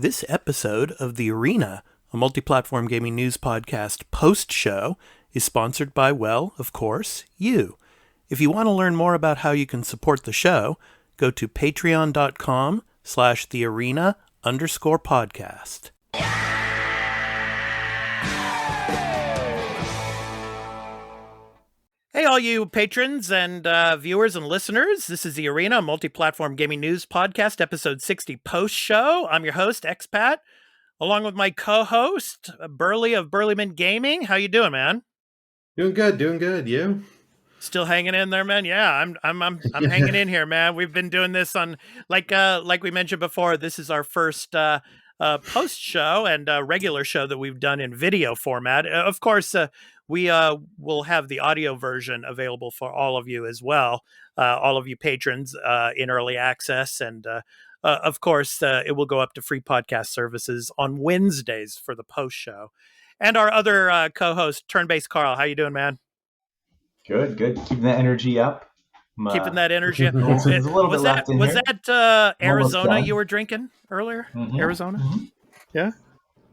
This episode of The Arena, a multi-platform gaming news podcast post-show, is sponsored by, well, of course, you. If you want to learn more about how you can support the show, go to patreon.com/thearena_podcast. Hey, all you patrons and viewers and listeners. This is The Arena, a multi-platform gaming news podcast, episode 60 post-show. I'm your host, Expat, along with my co-host, Burley of Burleyman Gaming. How you doing, man? Doing good. You? Still hanging in there, man? Yeah, I'm hanging in here, man. We've been doing this on, like we mentioned before, this is our first post-show and regular show that we've done in video format. Of course, we will have the audio version available for all of you as well, all of you patrons in early access. And of course, it will go up to free podcast services on Wednesdays for the post show. And our other co-host, Turn-Based Carl. How you doing, man? Good. Keeping that energy up. Keeping that energy up. Was that Arizona you were drinking earlier? Mm-hmm. Arizona? Mm-hmm. Yeah?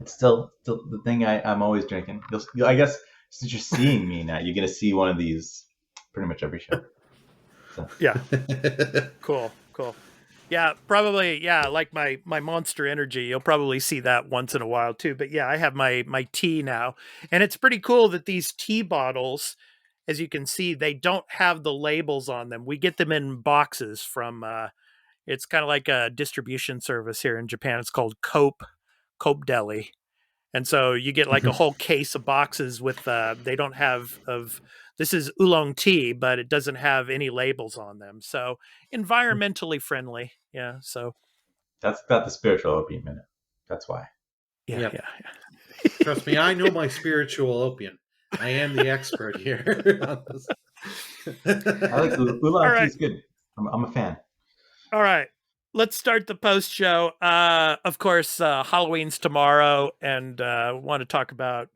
It's still the thing I'm always drinking. I guess since you're seeing me now, you're going to see one of these pretty much every show. So. Yeah. Cool. Yeah, probably. Yeah, like my Monster Energy. You'll probably see that once in a while too. But yeah, I have my tea now. And it's pretty cool that these tea bottles, as you can see, they don't have the labels on them. We get them in boxes from, it's kind of like a distribution service here in Japan. It's called Cope Deli. And so you get like a whole case of boxes with, they don't have this is oolong tea, but it doesn't have any labels on them. So environmentally friendly. Yeah. So that's got the spiritual opium in it. That's why. Yeah. Trust me, I know my spiritual opium. I am the expert here. I like the oolong tea. It's good. I'm a fan. All right. Let's start the post show. Of course, Halloween's tomorrow, and want to talk about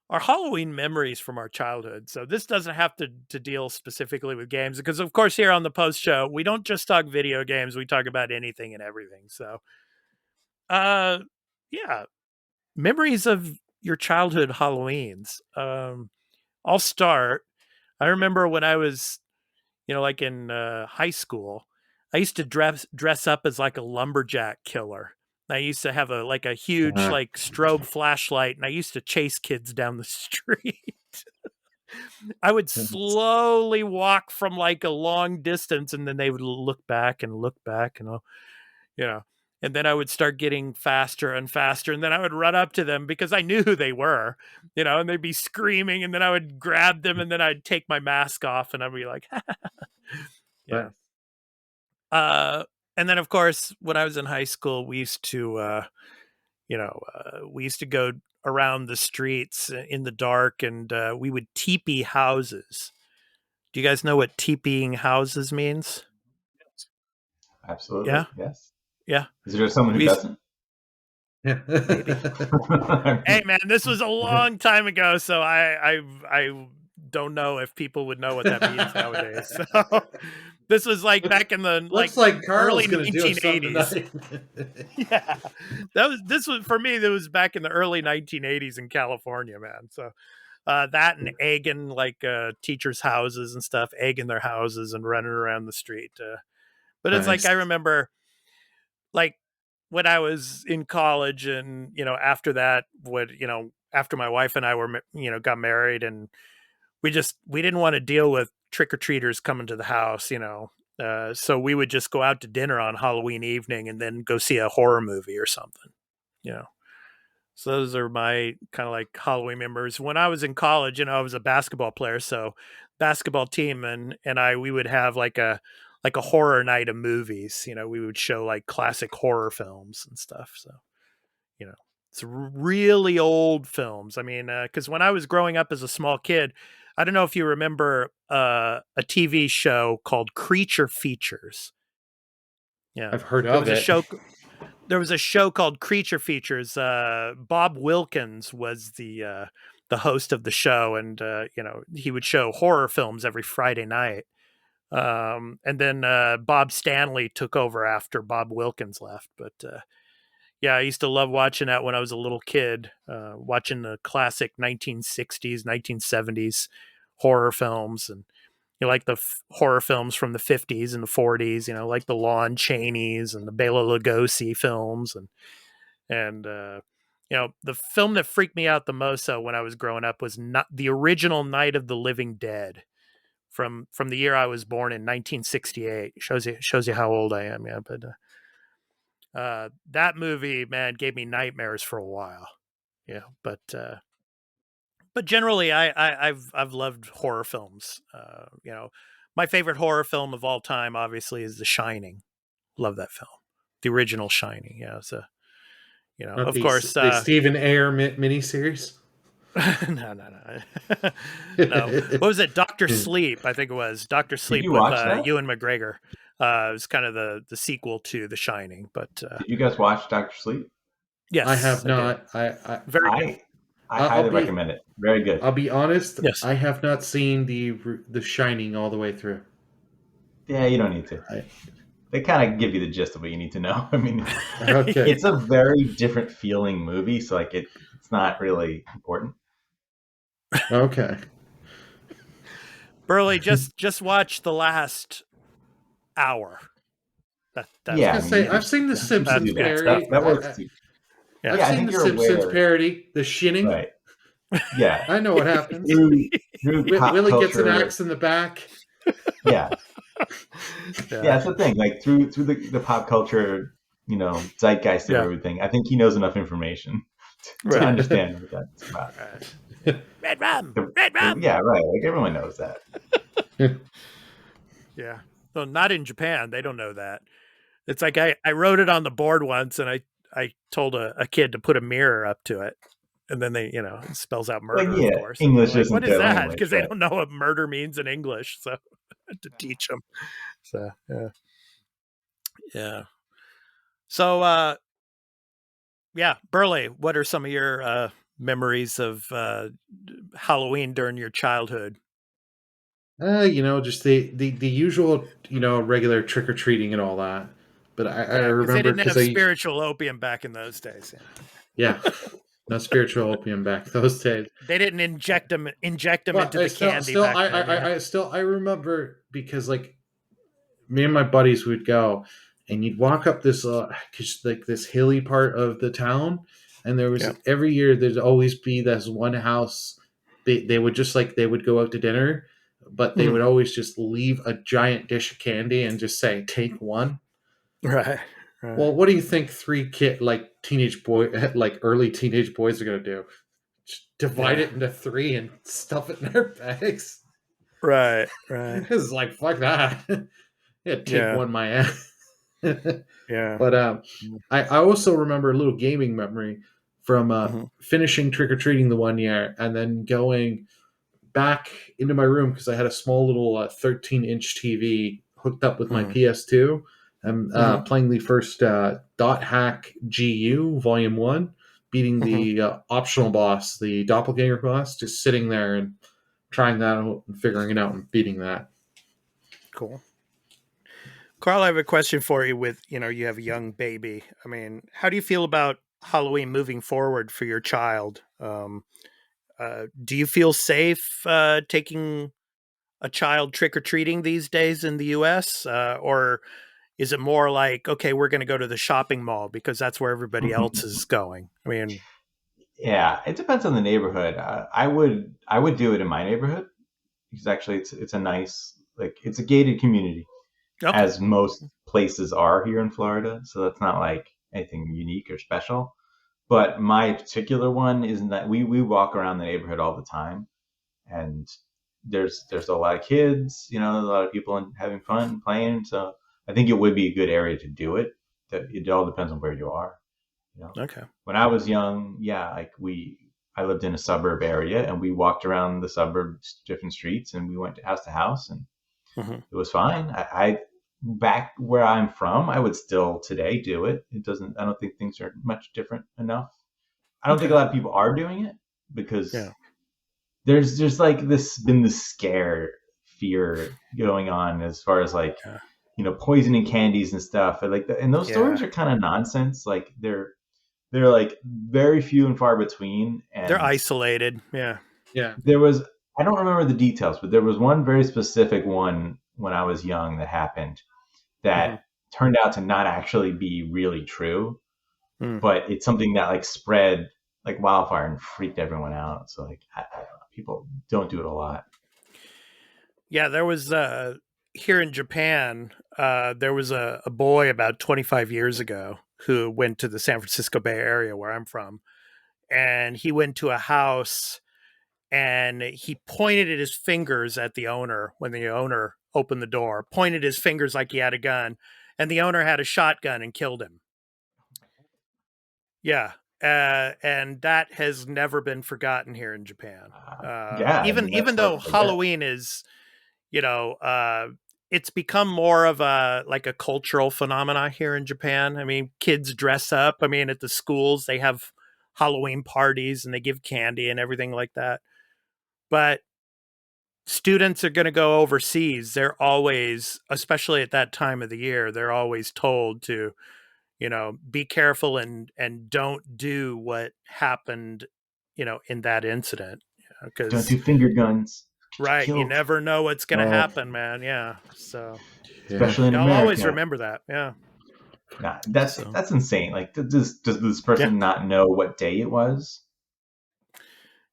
our Halloween memories from our childhood. So this doesn't have to deal specifically with games, because of course here on the post show, we don't just talk video games, we talk about anything and everything. So yeah, memories of your childhood Halloweens. I'll start. I remember when I was, like in high school, I used to dress up as like a lumberjack killer. I used to have a huge like strobe flashlight, and I used to chase kids down the street. I would slowly walk from like a long distance, and then they would look back, and and then I would start getting faster and faster, and then I would run up to them because I knew who they were, and they'd be screaming, and then I would grab them, and then I'd take my mask off, and I'd be like, yeah. And then of course, when I was in high school, we used to, go around the streets in the dark, and we would teepee houses. Do you guys know what teepeeing houses means? Absolutely. Yeah. Yes. Yeah. Is there someone who doesn't? Maybe. Hey man, this was a long time ago, so I don't know if people would know what that means nowadays. So this was like back in the early 1980s. Yeah, this was for me. That was back in the early 1980s in California, man. So that and egging teachers' houses and stuff, egging their houses and running around the street. But it's Nice. like I remember, like when I was in college, and after that, after my wife and I were got married, and we didn't want to deal with trick-or-treaters coming to the house, so we would just go out to dinner on Halloween evening and then go see a horror movie or something, So those are my kind of like Halloween memories. When I was in college, I was a basketball player, so basketball team and we would have like a horror night of movies. We would show like classic horror films and stuff. So, it's really old films. I mean, because when I was growing up as a small kid, I don't know if you remember a TV show called Creature Features. Yeah, I've heard of it. There was a show called Creature Features. Bob Wilkins was the host of the show, and he would show horror films every Friday night. And then Bob Stanley took over after Bob Wilkins left. But I used to love watching that when I was a little kid, watching the classic 1960s, 1970s horror films, and like the horror films from the 50s and the 40s, like the Lon Chaney's and the Bela Lugosi films, and the film that freaked me out the most when I was growing up was not the original Night of the Living Dead from the year I was born in 1968. Shows you how old I am, yeah, but. That movie, man, gave me nightmares for a while. Yeah, but generally, I've loved horror films. My favorite horror film of all time, obviously, is The Shining. Love that film, the original Shining. Yeah, so Not of the, course, the Stephen Ayer miniseries. no. No. What was it? Dr. Sleep, I think it was. Dr. Sleep with Ewan McGregor. It was kind of the sequel to The Shining. But did you guys watch Dr. Sleep? Yes, I have not. I highly recommend it. Very good. I'll be honest. Yes. I have not seen the Shining all the way through. Yeah, you don't need to. They kind of give you the gist of what you need to know. I mean, okay. It's a very different feeling movie, so like it's not really important. Okay. Burley, just watch the last hour. I've seen the Simpsons parody. That works too. Yeah, I've seen the Simpsons parody, The Shinning. Right. Yeah. I know what happens. Willie gets an axe in the back. Yeah. Yeah, that's the thing. Like through the pop culture, zeitgeist of everything, I think he knows enough information to understand what that's about. Red rum. Yeah, right. Like everyone knows that. Yeah. Well, not in Japan. They don't know that. It's like I wrote it on the board once, and I told a kid to put a mirror up to it, and then they, it spells out murder. Of course. English isn't what is that? Because right? they don't know what murder means in English, so I had to teach them. So yeah. So Burley, what are some of your memories of Halloween during your childhood? Just the usual, regular trick or treating and all that. But I remember they didn't have spiritual opium back in those days. Yeah, no spiritual opium back those days. They didn't inject them into the candy. I remember because like me and my buddies would go, and you'd walk up this this hilly part of the town, and there was every year there'd always be this one house. They would they would go out to dinner, but they would always just leave a giant dish of candy and just say, "Take one." Right. Well, what do you think early teenage boys are going to do? Just divide it into 3 and stuff it in their bags. Right. It's like, fuck that. Take one, my ass. Yeah. But I also remember a little gaming memory from finishing trick-or-treating the one year and then going back into my room because I had a small little 13-inch TV hooked up with my PS2. I'm playing the first Dot Hack GU Volume 1, beating the optional boss, the doppelganger boss, just sitting there and trying that out and figuring it out and beating that. Cool. Carl, I have a question for you with, you have a young baby. I mean, how do you feel about Halloween moving forward for your child? Do you feel safe taking a child trick-or-treating these days in the U.S.? Or is it more like, okay, we're going to go to the shopping mall because that's where everybody else is going? I mean, yeah, it depends on the neighborhood. I would do it in my neighborhood because actually it's a nice, it's a gated community, as most places are here in Florida. So that's not like anything unique or special. But my particular one is that we walk around the neighborhood all the time, and there's a lot of kids, a lot of people having fun and playing. So I think it would be a good area to do it. It all depends on where you are. Okay. When I was young, I lived in a suburb area, and we walked around the suburbs, different streets, and we went to house, and it was fine. I back where I'm from, I would still today do it. I don't think things are much different enough. I don't think a lot of people are doing it because there's just this fear going on as far as poisoning candies and stuff. And those stories are kind of nonsense. Like they're they're like very few and far between. And they're isolated. Yeah. There was, I don't remember the details, but there was one very specific one when I was young that happened that turned out to not actually be really true, but it's something that like spread like wildfire and freaked everyone out. So like, I don't know, people don't do it a lot. Yeah, there was here in Japan, there was a boy about 25 years ago who went to the San Francisco Bay Area where I'm from, and he went to a house and he pointed at his fingers at the owner when the owner opened the door, pointed his fingers like he had a gun, and the owner had a shotgun and killed him. Yeah. And that has never been forgotten here in Japan. Even though Halloween is, it's become more of a cultural phenomena here in Japan. I mean, kids dress up. I mean, at the schools, they have Halloween parties and they give candy and everything like that. But students are going to go overseas. They're always, especially at that time of the year, they're always told to, be careful and don't do what happened, in that incident. Because don't do finger guns. Right. You never know what's going to happen, man. Yeah. So especially in America. I'll always remember that. Yeah. Nah, that's insane. Like, does this person not know what day it was?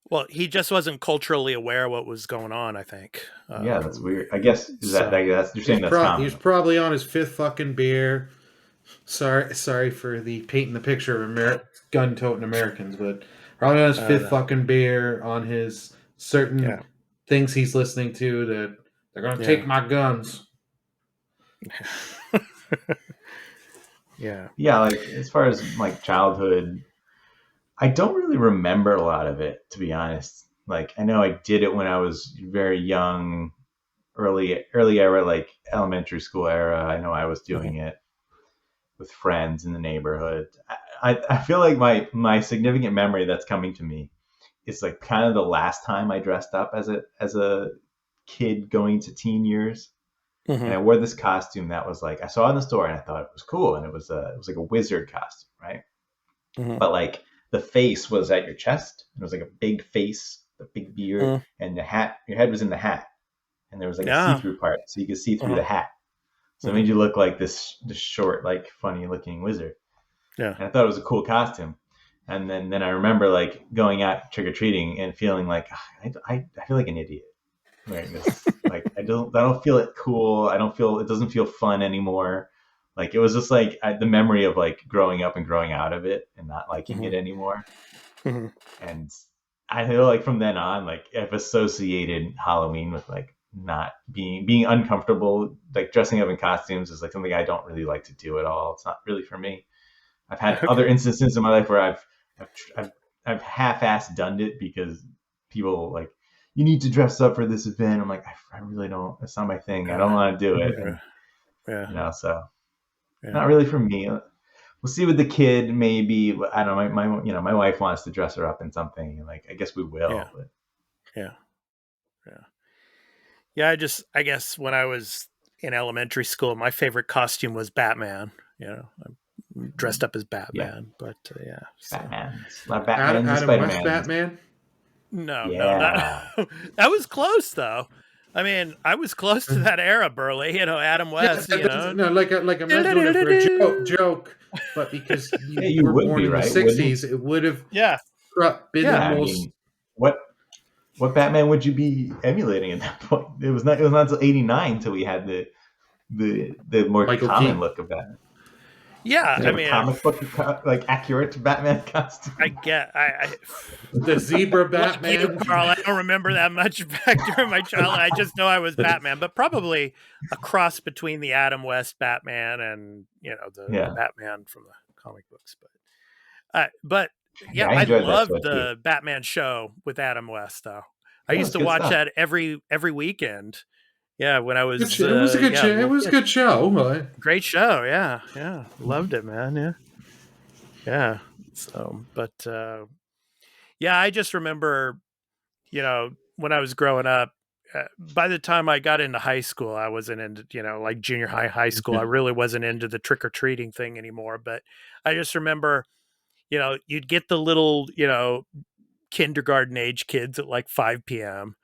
Well, he just wasn't culturally aware of what was going on, I think. Yeah, that's weird. I guess that's you're saying that's common. He's probably on his 5th fucking beer. Sorry for the painting the picture of gun-toting Americans, but probably on his 5th fucking beer, on his certain things he's listening to that they're going to take my guns. Yeah. Yeah, like as far as like childhood, I don't really remember a lot of it, to be honest. Like I know I did it when I was very young, early era, like elementary school era. I know I was doing it with friends in the neighborhood. I feel like my significant memory that's coming to me is like kind of the last time I dressed up as a kid going to teen years. And I wore this costume that was like, I saw it in the store and I thought it was cool. And it was like a wizard costume, right? But like the face was at your chest. It was like a big face, a big beard, and the hat, your head was in the hat. And there was like a see-through part, so you could see through the hat. So it made you look like this short, like funny looking wizard. Yeah. And I thought it was a cool costume. And then I remember like going out trick-or-treating and feeling like, I feel like an idiot wearing this. Like I don't feel it cool. It doesn't feel fun anymore. Like it was just like the memory of like growing up and growing out of it and not liking it anymore. And I feel like from then on, like I've associated Halloween with like not being uncomfortable. Like dressing up in costumes is like something I don't really like to do at all. It's not really for me. I've had other instances in my life where I've half-assed done it because people like, you need to dress up for this event. I'm like, I really don't. It's not my thing. I don't want to do it. And, so not really for me. We'll see with the kid. Maybe I don't know. My wife wants to dress her up in something. And like I guess we will. Yeah. But. I guess when I was in elementary school, my favorite costume was Batman. I'm dressed up as Batman. But so. Batman. Adam West Batman. No, that was close though. I mean, I was close to that era, Burley. Adam West. No, like I'm not doing it for a joke, but because you were born in the '60s, it would have been the most. I mean, what Batman would you be emulating at that point? It was not until '89 till we had the more Michael common look of Batman. Yeah, I mean, comic book like accurate Batman costume. The zebra Batman. Carl, I don't remember that much back during my childhood. I just know I was Batman, but probably a cross between the Adam West Batman and the Batman from the comic books. But I loved the Batman show with Adam West. Though I used to watch that every weekend. Yeah, when I was... It was a good show. It was a good show. Great show, yeah. Loved it, man, yeah. So, but, I just remember, when I was growing up, by the time I got into high school, I wasn't into, like junior high school, I really wasn't into the trick-or-treating thing anymore. But I just remember, you'd get the little, kindergarten age kids at like 5 p.m.,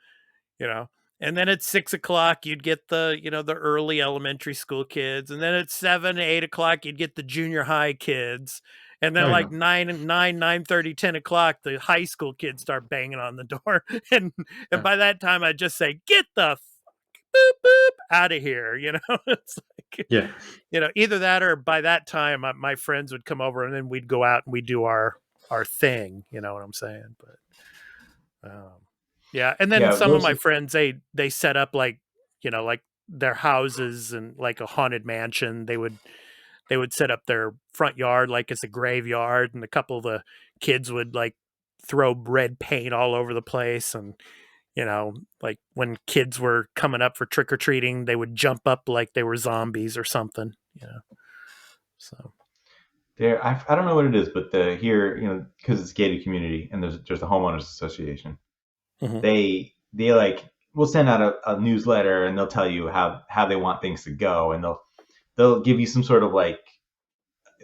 and then at 6 o'clock, you'd get the, the early elementary school kids. And then at 7, 8 o'clock, you'd get the junior high kids. And then 9:30, 10 o'clock, the high school kids start banging on the door. And by that time, I'd just say, get the boop, boop out of here. It's like, either that or by that time, my friends would come over and then we'd go out and we'd do our thing. You know what I'm saying? But, yeah. And then some of my friends, they set up like their houses and like a haunted mansion. They would set up their front yard like it's a graveyard, and a couple of the kids would like throw red paint all over the place. And, like when kids were coming up for trick or treating, they would jump up like they were zombies or something, So there, I don't know what it is, but here, because it's a gated community and there's a homeowners association. Mm-hmm. They like will send out a newsletter, and they'll tell you how they want things to go, and they'll give you some sort of like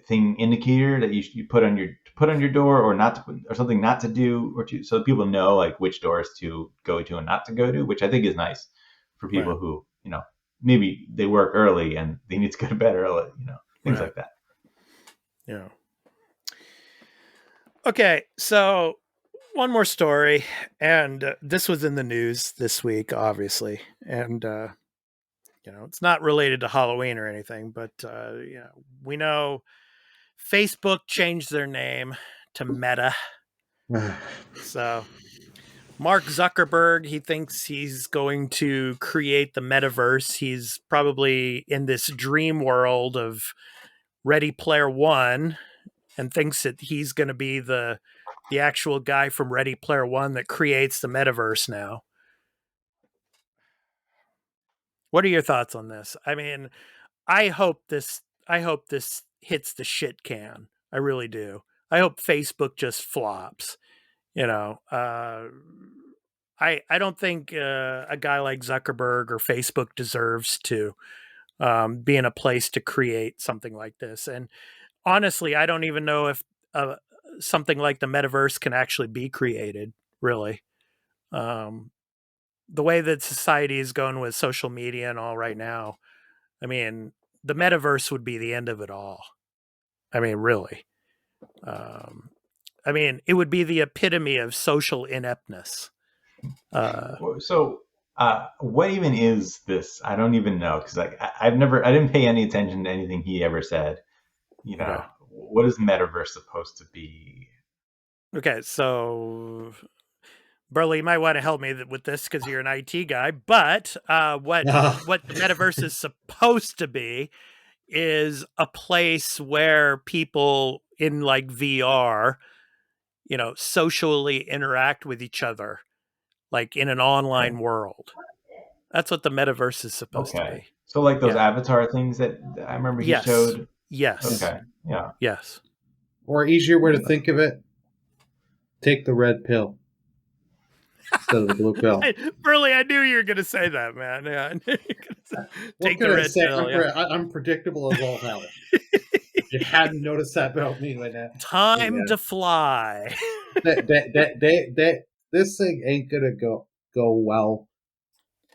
thing indicator that you put on your door, or not to put, or something not to do, so people know like which doors to go to and not to go to, which I think is nice for people who maybe they work early and they need to go to bed early, things like that. Yeah. Okay, so one more story, and this was in the news this week, obviously, and it's not related to Halloween or anything, but we know Facebook changed their name to Meta. So Mark Zuckerberg, he thinks he's going to create the metaverse. He's probably in this dream world of Ready Player One, and thinks that he's going to be the actual guy from Ready Player One that creates the metaverse now. What are your thoughts on this? I mean, I hope this hits the shit can. I really do. I hope Facebook just flops. I don't think a guy like Zuckerberg or Facebook deserves to be in a place to create something like this. And honestly, I don't even know if something like the metaverse can actually be created, really. The way that society is going with social media and all right now, I mean, the metaverse would be the end of it all. I mean, really. I mean, it would be the epitome of social ineptness. So what even is this? I don't even know, because I didn't pay any attention to anything he ever said. What is metaverse supposed to be? Okay, so Burley, you might want to help me with this because you're an IT guy. But what the metaverse is supposed to be is a place where people in like VR, socially interact with each other, like in an online world. That's what the metaverse is supposed to be. So like those avatar things that I remember he showed? Yes. Okay. Yeah. Yes. Or easier way to think of it, take the red pill instead of the blue pill. Burley, I knew you were going to say that, man. Yeah. Take the red pill. I'm predictable as all hell. You hadn't noticed that about me right now. Time to fly. This thing ain't gonna go well.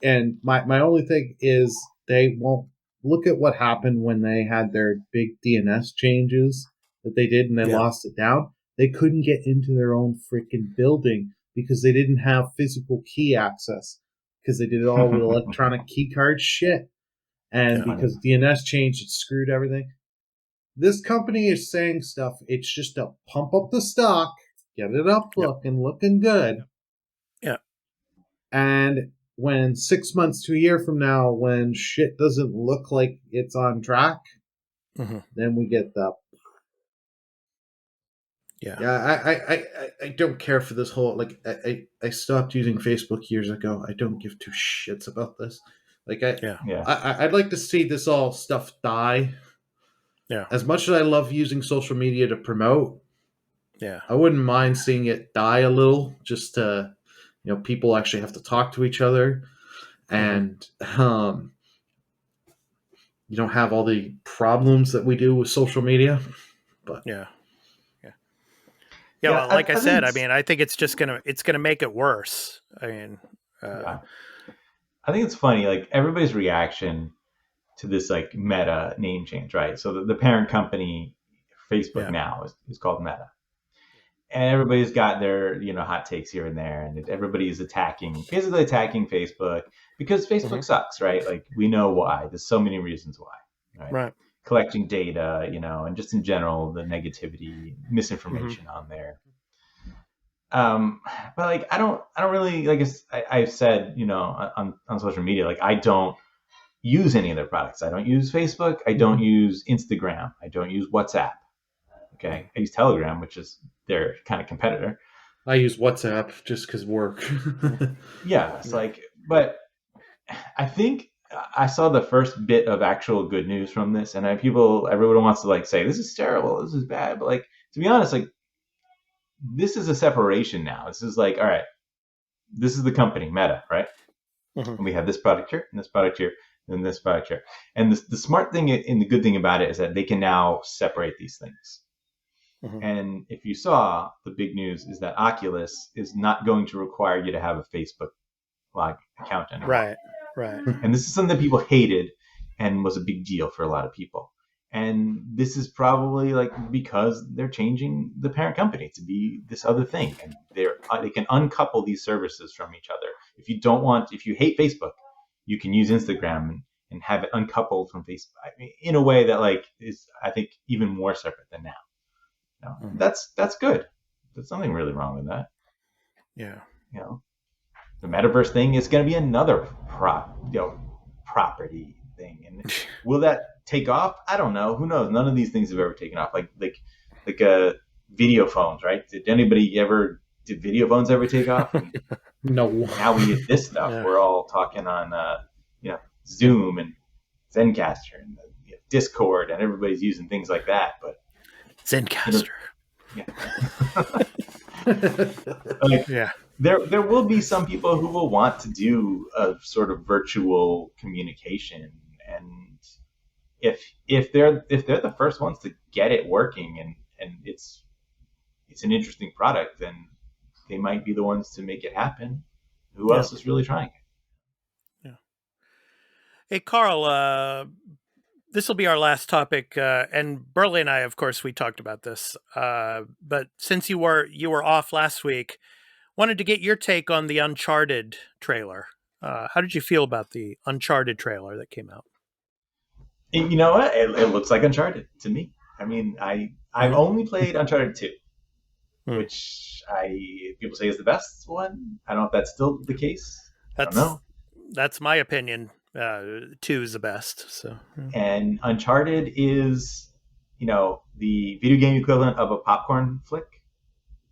And my only thing is they won't look at what happened when they had their big DNS changes that they did and they lost it down. They couldn't get into their own freaking building because they didn't have physical key access, because they did it all with electronic key card shit. And because DNS changed, it screwed everything. This company is saying stuff. It's just to pump up the stock, get it up looking good. Yeah. And when 6 months to a year from now, when shit doesn't look like it's on track, then we get the... I don't care for this whole... Like, I stopped using Facebook years ago. I don't give two shits about this. Like, I'd like to see this all stuff die. Yeah. As much as I love using social media to promote, I wouldn't mind seeing it die a little, just to, people actually have to talk to each other, and you don't have all the problems that we do with social media. But Yeah, well, like I said, I mean, I think it's just gonna make it worse. I mean, I think it's funny, like everybody's reaction to this like Meta name change, right? So the parent company, Facebook now is called Meta, and everybody's got their hot takes here and there, and everybody is basically attacking Facebook because Facebook sucks, right? Like we know why. There's so many reasons why, right? Collecting data, and just in general, the negativity, misinformation on there. But like, I don't really, like I've said, on social media, like I don't use any of their products. I don't use Facebook. I don't use Instagram. I don't use WhatsApp. Okay. I use Telegram, which is their kind of competitor. I use WhatsApp just because work. Yeah. It's like, but I think I saw the first bit of actual good news from this, and everyone wants to like say this is terrible, this is bad, but like to be honest, like this is a separation now. This is like, all right, this is the company Meta, right? And we have this product here, and this product here, and this product here. And the smart thing and the good thing about it is that they can now separate these things. And if you saw, the big news is that Oculus is not going to require you to have a Facebook account anymore. Right. And this is something that people hated and was a big deal for a lot of people. And this is probably like because they're changing the parent company to be this other thing, and they can uncouple these services from each other. If you hate Facebook, you can use Instagram and have it uncoupled from Facebook. I mean, in a way that like is, I think, even more separate than now. That's good. There's nothing really wrong with that. Yeah. The metaverse thing is going to be another property thing, and will that take off? I don't know. Who knows? None of these things have ever taken off. Like video phones, right? Did video phones ever take off? No. Now we get this stuff. We're all talking on Zoom and Zencaster and Discord, and everybody's using things like that. But Zencaster. There will be some people who will want to do a sort of virtual communication, and if they're the first ones to get it working and it's an interesting product, then they might be the ones to make it happen. Who else is really trying it? Yeah. Hey, Carl, this will be our last topic, and Burley and I, of course, we talked about this. But since you were off last week, wanted to get your take on the Uncharted trailer. How did you feel about the Uncharted trailer that came out? You know what? It looks like Uncharted to me. I mean, I've only played Uncharted 2, which people say is the best one. I don't know if that's still the case. I don't know. That's my opinion. 2 is the best. So, and Uncharted is, the video game equivalent of a popcorn flick.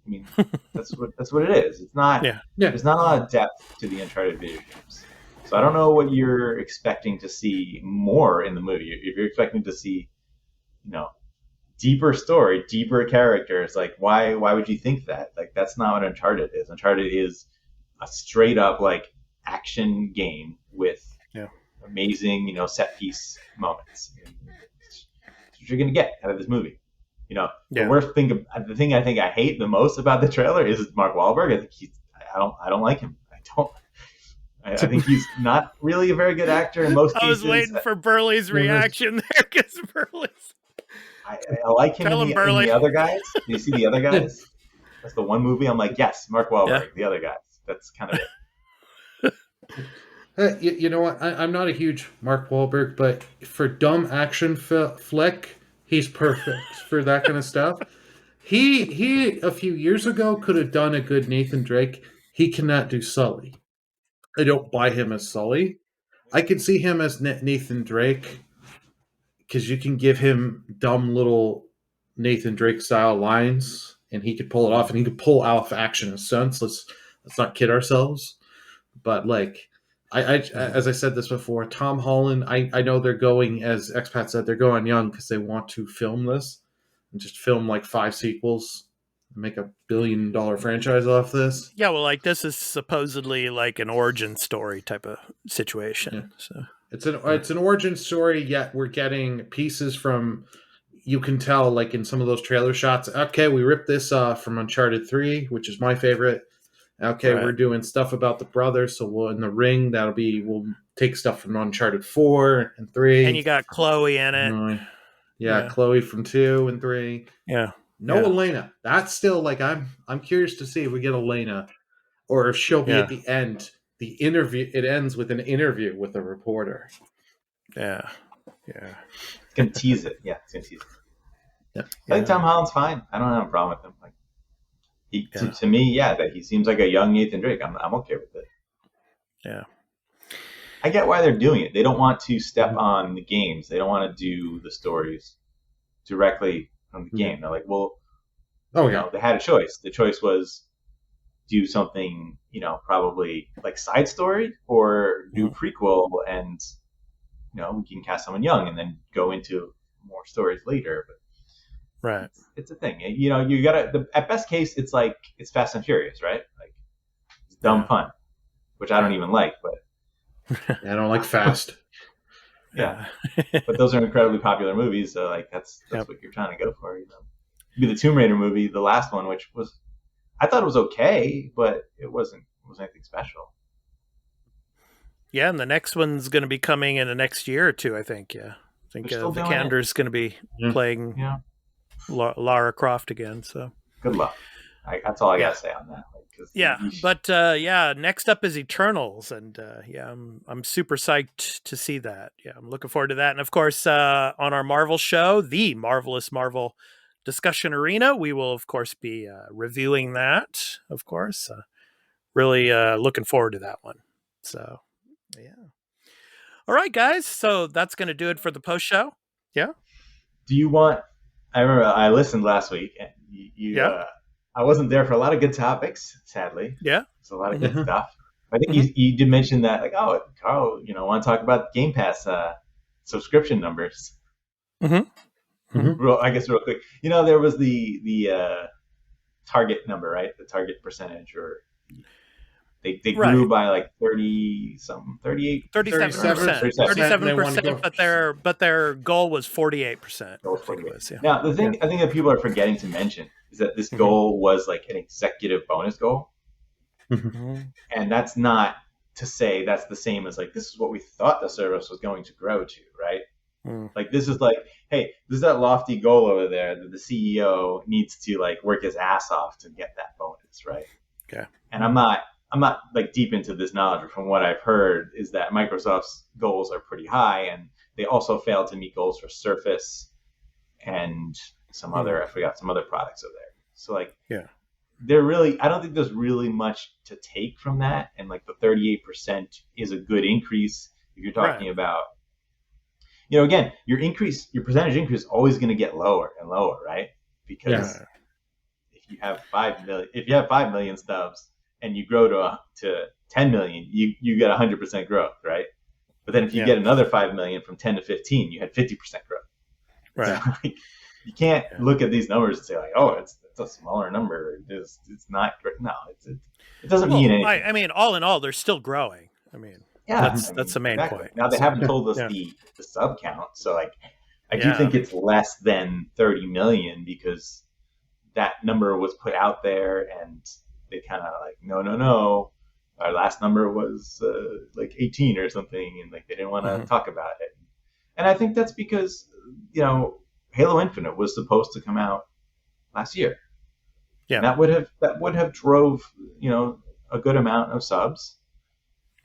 I mean, that's what it is. It's not. There's not a lot of depth to the Uncharted video games. So I don't know what you're expecting to see more in the movie. If you're expecting to see, deeper story, deeper characters, like why would you think that? Like that's not what Uncharted is. Uncharted is a straight up like action game with amazing, set piece moments. That's what you're gonna get out of this movie. The worst thing, the thing I think I hate the most about the trailer is Mark Wahlberg. I think I don't like him. I think he's not really a very good actor in most cases. I was waiting for Burley's reaction there because Burley's. I like him in the other guys. Do you see the other guys? That's the one movie I'm like, yes, Mark Wahlberg. The other guys. That's kind of it. You know what? I'm not a huge Mark Wahlberg, but for dumb action flick, he's perfect for that kind of stuff. He a few years ago could have done a good Nathan Drake. He cannot do Sully. I don't buy him as Sully. I can see him as Nathan Drake because you can give him dumb little Nathan Drake style lines and he could pull it off, and he could pull off action and stunts. Let's not kid ourselves. But like I as I said this before, Tom Holland, I know they're going, as Expat said, they're going young because they want to film this and just film like 5 sequels. Make $1 billion franchise off this. Yeah, well, like this is supposedly like an origin story type of situation. So it's an origin story, yet we're getting pieces from you can tell, like in some of those trailer shots, okay, we ripped this from Uncharted 3, which is my favorite. Okay, we're doing stuff about the brothers, so we'll in the ring, we'll take stuff from Uncharted 4 and 3. And you got Chloe in it. Yeah, Chloe from 2 and 3. Yeah. No Elena. That's still like I'm curious to see if we get Elena or if she'll be at the end. The interview, it ends with an interview with a reporter. Yeah. It's gonna tease it. Yeah, it's gonna tease it. I think Tom Holland's fine. I don't have a problem with him. Like to me, that he seems like a young Nathan Drake. I'm okay with it. Yeah. I get why they're doing it. They don't want to step on the games. They don't want to do the stories directly from the game. They're like, well, they had a choice. The choice was do something, probably like side story or do prequel and, we can cast someone young and then go into more stories later. But it's a thing. You gotta, at best case, it's like, it's Fast and Furious, right? Like it's dumb fun, which I don't even like, but I don't like Fast. But those are incredibly popular movies. So like, that's what you're trying to go for, Maybe the Tomb Raider movie, the last one, which was, I thought it was okay, but it wasn't anything special. Yeah, and the next one's going to be coming in the next year or two, I think. Yeah, I think Vikander's going to be playing Lara Croft again. So good luck. That's all I got to say on that. But next up is Eternals, and I'm super psyched to see that. Yeah, I'm looking forward to that, and of course, on our Marvel show, the Marvelous Marvel Discussion Arena, we will of course be reviewing that. Of course, really looking forward to that one. So, all right, guys. So that's going to do it for the post show. Yeah. Do you want? I remember I listened last week, and I wasn't there for a lot of good topics. Sadly, it's a lot of good stuff. I think you did mention that, like, oh, Carl, want to talk about Game Pass subscription numbers. I guess real quick, there was the target number, right? The target percentage, or they grew by like 37%, but their goal was 48%. Now, the thing I think that people are forgetting to mention is that this goal was like an executive bonus goal, and that's not to say that's the same as like this is what we thought the service was going to grow to, right? Like this is like, hey, this is that lofty goal over there that the CEO needs to like work his ass off to get that bonus, right? Okay. And I'm not like deep into this knowledge, but from what I've heard is that Microsoft's goals are pretty high, and they also failed to meet goals for Surface and some other, I forgot some other products over there. So like, I don't think there's really much to take from that, and like the 38% is a good increase if you're talking about. Again, your percentage increase is always going to get lower and lower, right? Because if you have 5 million stubs and you grow to 10 million, you get 100% growth, right? But then if you get another 5 million from 10 to 15, you had 50% growth. Right. So, like, you can't look at these numbers and say like, oh, it's a smaller number. It's not great. No, it doesn't mean anything. I mean, all in all, they're still growing. I mean. That's the main point. Now they haven't told us the sub count, so like I do think it's less than 30 million because that number was put out there, and they kind of like no, our last number was like 18 or something, and like they didn't want to talk about it. And I think that's because Halo Infinite was supposed to come out last year. Yeah, and that would have drove a good amount of subs.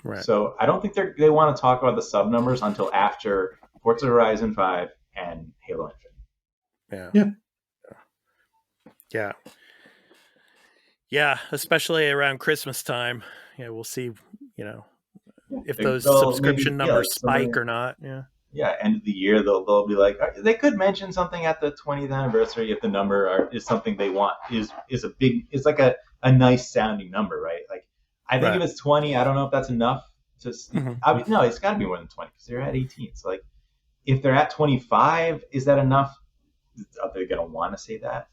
Right. So I don't think they want to talk about the sub numbers until after Forza Horizon 5 and Halo Infinite. Yeah, especially around Christmas time. Yeah, we'll see, if those subscription numbers spike or not. Yeah, end of the year they'll be like, they could mention something at the 20th anniversary if the number is something they want is like a nice sounding number, right? Like I think if it's 20, I don't know if that's enough. No, it's got to be more than 20 because they're at 18. So, like, if they're at 25, is that enough? Are they going to want to say that?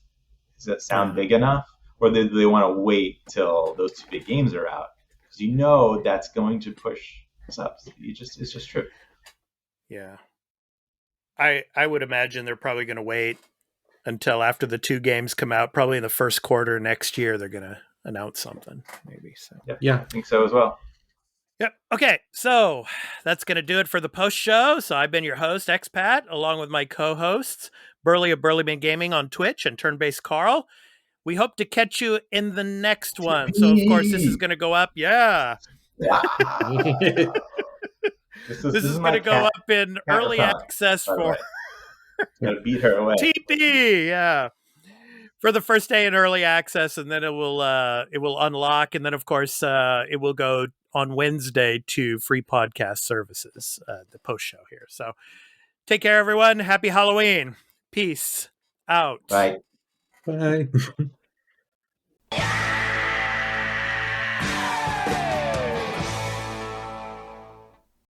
Does that sound big enough? Or do they want to wait till those two big games are out? Because that's going to push subs. It's just true. Yeah. I would imagine they're probably going to wait until after the 2 games come out. Probably in the first quarter next year, they're going to announce something, maybe. So yeah, I think so as well. Yep. Okay, so that's going to do it for the post show. So I've been your host, Expat, along with my co-hosts, Burley of Burleyman Gaming on Twitch and Turn-Based Carl. We hope to catch you in the next one. So, of course, this is going to go up. Yeah. Wow. This is going to go up in early access for... Going to beat her away. TP, yeah. For the first day in early access, and then it will unlock, and then, of course, it will go on Wednesday to free podcast services, the post show here. So take care, everyone. Happy Halloween. Peace out. Bye. Bye.